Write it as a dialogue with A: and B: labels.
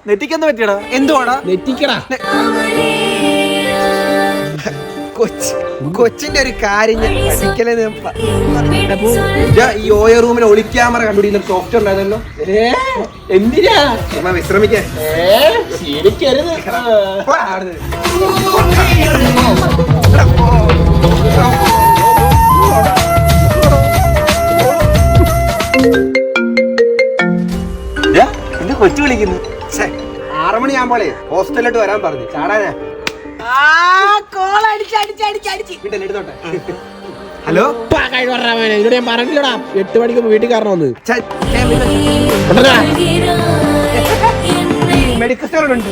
A: നെറ്റിക്കെന്ത് പറ്റിയടാ? എന്തുവാടാ
B: നെറ്റിക്കടാ?
A: കൊച്ചിന്റെ ഒരു കാര്യം ഈ ഓയ റൂമിൽ ഒളി ക്യാമറ കണ്ടുപിടിക്കുന്ന സോഫ്റ്റ്വെയർ ഉണ്ടായിരുന്നല്ലോ.
B: എന്തിനാ?
A: വിശ്രമിക്കാൻ.
B: ശരിക്കരുത്.
A: എന്റെ കൊച്ചു വിളിക്കുന്നു. 6 മണിയാകുമ്പോളേ ഹോസ്റ്റലിലോട്ട് വരാൻ പറഞ്ഞു. ചാടാനാ. എടുത്തോട്ടെ. ഹലോ,
B: ഇതിനോട് ഞാൻ പറഞ്ഞില്ലടാ 8 മണിക്ക് വീട്ടിൽ കയറണമെന്ന്.
A: മെഡിക്കൽ സ്റ്റോറുണ്ട്.